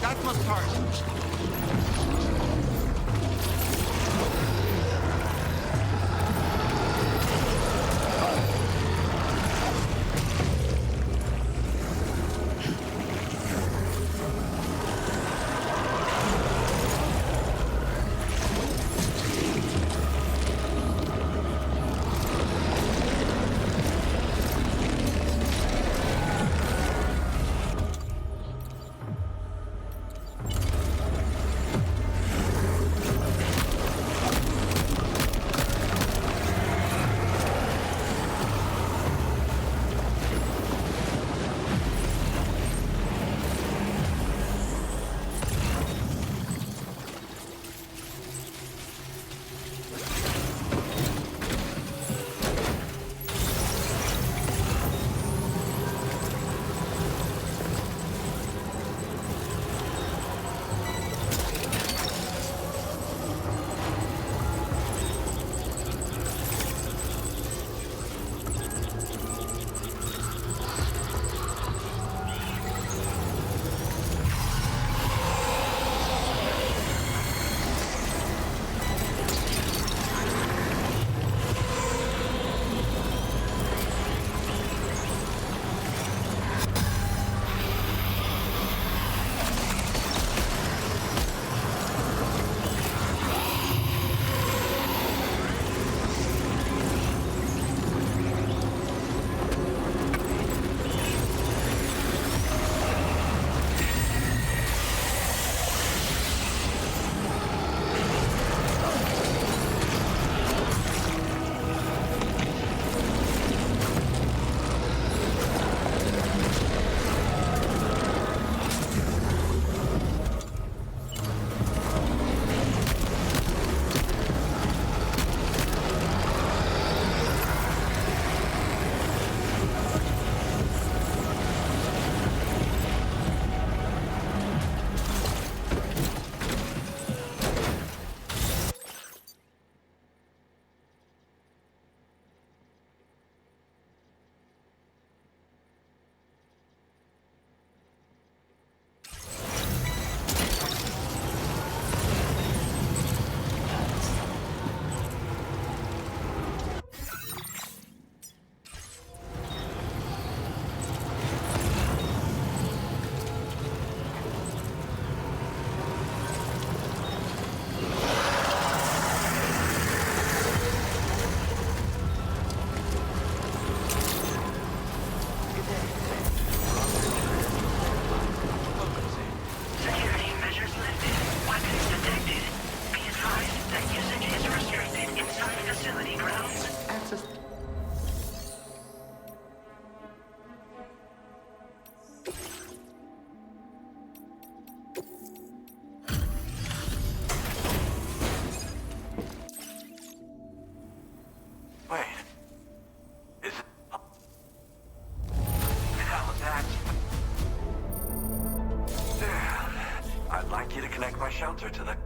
That must hurt. Shelter to the...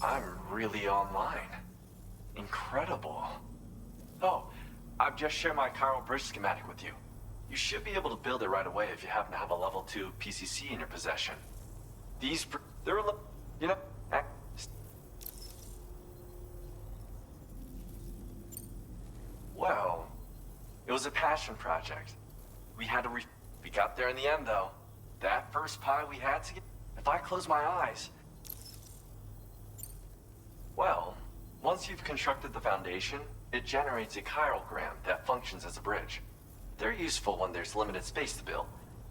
I'm really online. Incredible. Oh, I've just shared my chiral bridge schematic with you. You should be able to build it right away if you happen to have a level 2 PCC in your possession. They're a little, you know, well, it was a passion project. We got there in the end, though. That first pie we had to get, if I close my eyes. Well, once you've constructed the foundation, it generates a chirogram that functions as a bridge. They're useful when there's limited space to build,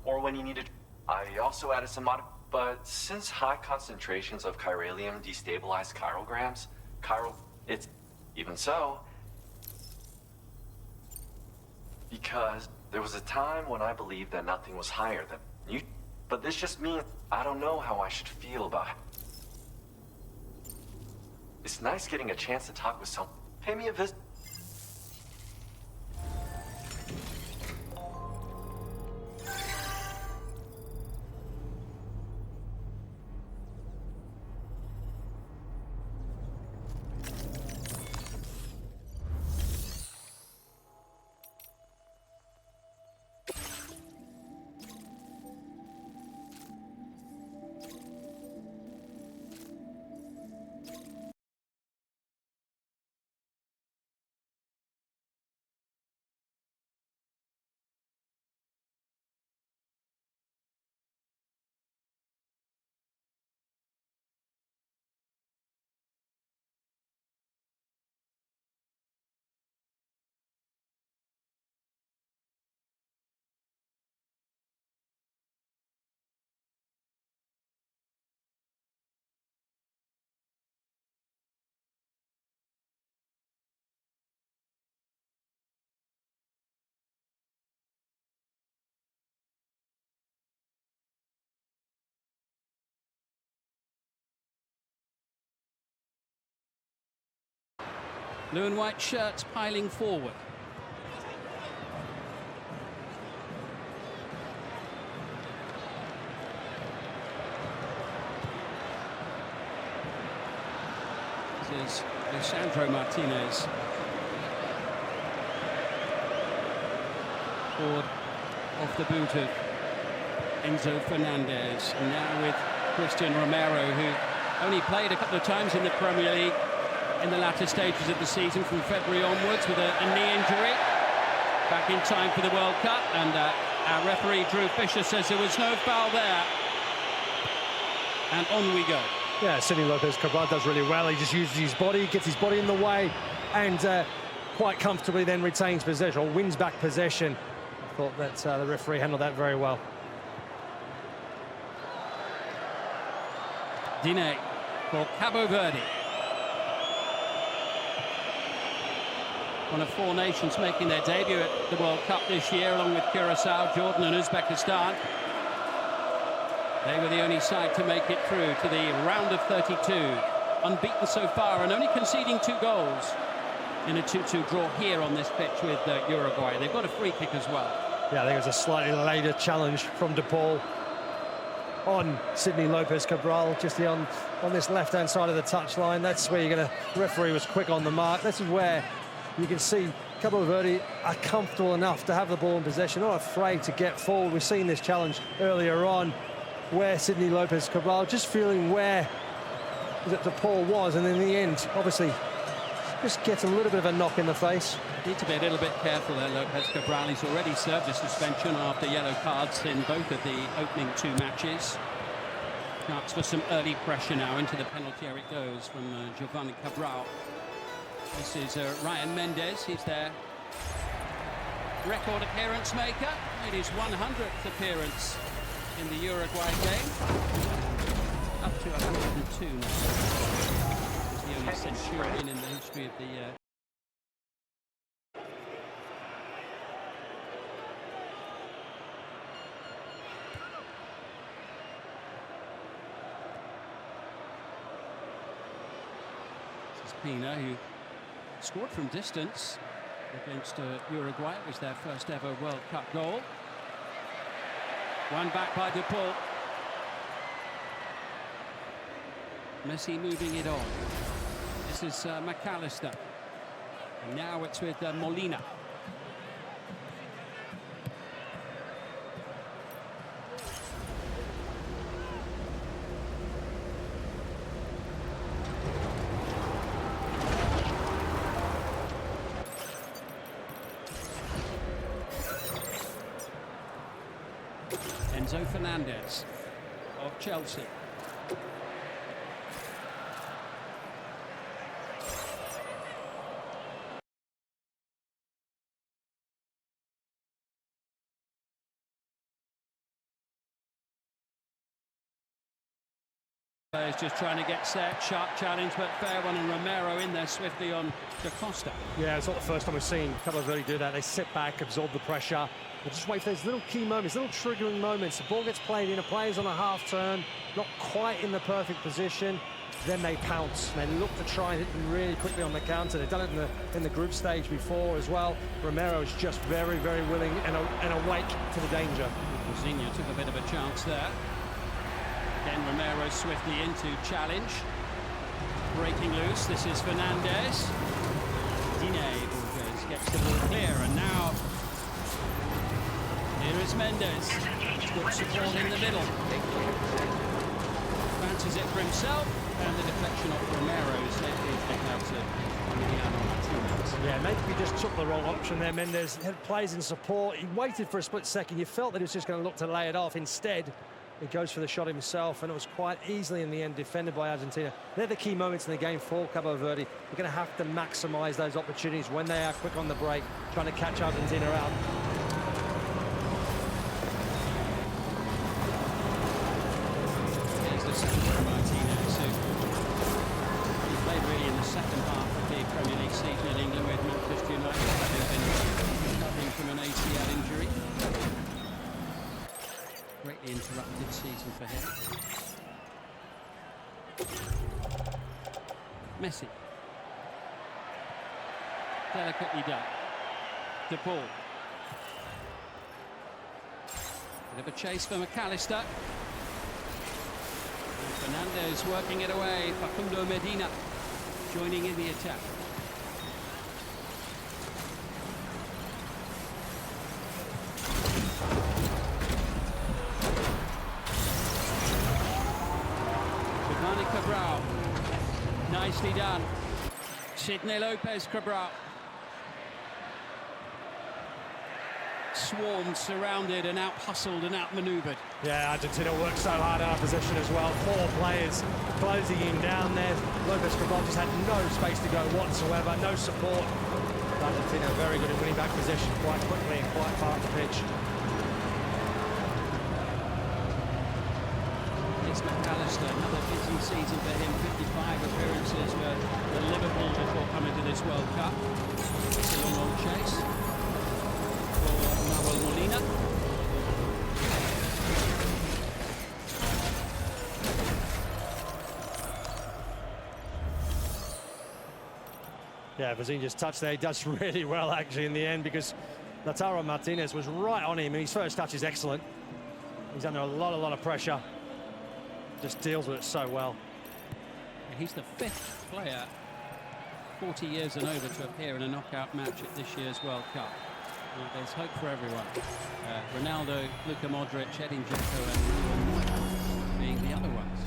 or when you need it. I also added some but since high concentrations of chiralium destabilize chirograms, it's even so, because there was a time when I believed that nothing was higher than you, but this just means I don't know how I should feel about it. It's nice getting a chance to talk with someone. Pay me a visit. Blue and white shirts piling forward. This is Lisandro Martinez. Forward off the boot of Enzo Fernandez. And now with Christian Romero, who only played a couple of times in the Premier League in the latter stages of the season from February onwards with a knee injury. Back in time for the World Cup, and our referee Drew Fisher says there was no foul there. And on we go. Yeah, Sidney Lopez Cabral does really well. He just uses his body, gets his body in the way, and quite comfortably then retains possession, or wins back possession. I thought that the referee handled that very well. Dine for Cabo Verde. One of four nations making their debut at the World Cup this year, along with Curacao, Jordan and Uzbekistan. They were the only side to make it through to the round of 32. Unbeaten so far and only conceding 2 goals in a 2-2 draw here on this pitch with Uruguay. They've got a free kick as well. Yeah, I think it was a slightly later challenge from De Paul on Sidney Lopez Cabral, just on this left-hand side of the touchline. That's where you're going to... referee was quick on the mark. This is where you can see Cabo Verde are comfortable enough to have the ball in possession, not afraid to get forward. We've seen this challenge earlier on where Sidney Lopez Cabral just feeling where De Paul was, and in the end, obviously, just gets a little bit of a knock in the face. Need to be a little bit careful there, Lopez Cabral. He's already served a suspension after yellow cards in both of the opening 2 matches. Chance for some early pressure now. Into the penalty area it goes from Giovanni Cabral. This is Ryan Mendes. He's their record appearance maker. It is 100th appearance in the Uruguay game. Up to 102 now. He's the only centurion in the history of the... This is Pina, who scored from distance against Uruguay. It was their first ever World Cup goal. One back by De Paul. Messi moving it on. This is McAllister. And now it's with Molina. Enzo Fernandez of Chelsea. Players just trying to get set, sharp challenge, but fair one, and Romero in there swiftly on Da Costa. Yeah, it's not the first time we've seen Cabo Verde do that. They sit back, absorb the pressure, and just wait for those little key moments, little triggering moments. The ball gets played in, a player's on a half turn, not quite in the perfect position, then they pounce. They look to try and hit them really quickly on the counter. They've done it in the group stage before as well. Romero is just very, very willing and awake to the danger. Coutinho took a bit of a chance there. Again, Romero swiftly into challenge. Breaking loose, this is Fernandez. Borges gets the ball clear, and now here is Mendes. Good support in the middle. Fancies it for himself, and the deflection of Romero safely taken out to Emiliano Martinez. Yeah, maybe he just took the wrong option there. Mendes had plays in support. He waited for a split second. You felt that he was just going to look to lay it off. Instead, he goes for the shot himself, and it was quite easily in the end defended by Argentina. They're the key moments in the game for Cabo Verde. They're going to have to maximise those opportunities when they are quick on the break, trying to catch Argentina out. Here's the second for Martinez, who he played really in the second half of the Premier League season in England with Manchester United, having been recovering from an ACL injury. Greatly interrupted season for him. Messi. Delicately done. De Paul. Bit of a chase for McAllister. And Fernandez working it away. Facundo Medina joining in the attack. Cabral, nicely done. Sidney Lopez Cabral. Swarmed, surrounded, and out-hustled and out-manoeuvred. Yeah, Argentina worked so hard out of position as well. 4 players closing him down there. Lopez Cabral just had no space to go whatsoever, no support. Argentina very good at winning back possession quite quickly and quite far up the pitch. McAllister, another busy season for him, 55 appearances for Liverpool before coming to this World Cup. It's a long chase for Nahuel Molina. Yeah, Vazinha's touch there, he does really well actually in the end, because Lautaro Martinez was right on him, and his first touch is excellent. He's under a lot of pressure. Just deals with it so well. He's the 5th player, 40 years and over, to appear in a knockout match at this year's World Cup. There's hope for everyone. Ronaldo, Luka Modric, Edin Dzeko, and Neuer being the other ones.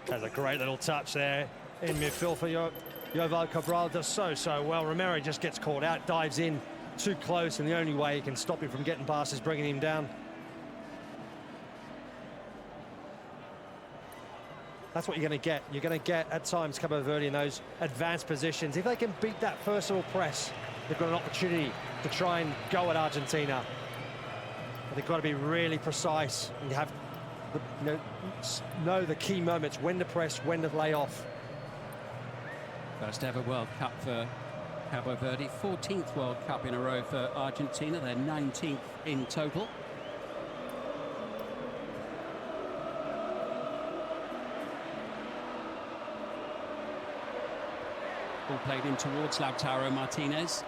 That's a great little touch there in midfield for Yoval Cabral. Does so well. Romero just gets caught out, dives in too close, and the only way he can stop him from getting past is bringing him down. That's what you're going to get. You're going to get, at times, Cabo Verde in those advanced positions. If they can beat that first little press, they've got an opportunity to try and go at Argentina. But they've got to be really precise and have know the key moments, when to press, when to lay off. First ever World Cup for Cabo Verde, 14th World Cup in a row for Argentina, their 19th in total. Ball played in towards Lautaro Martinez.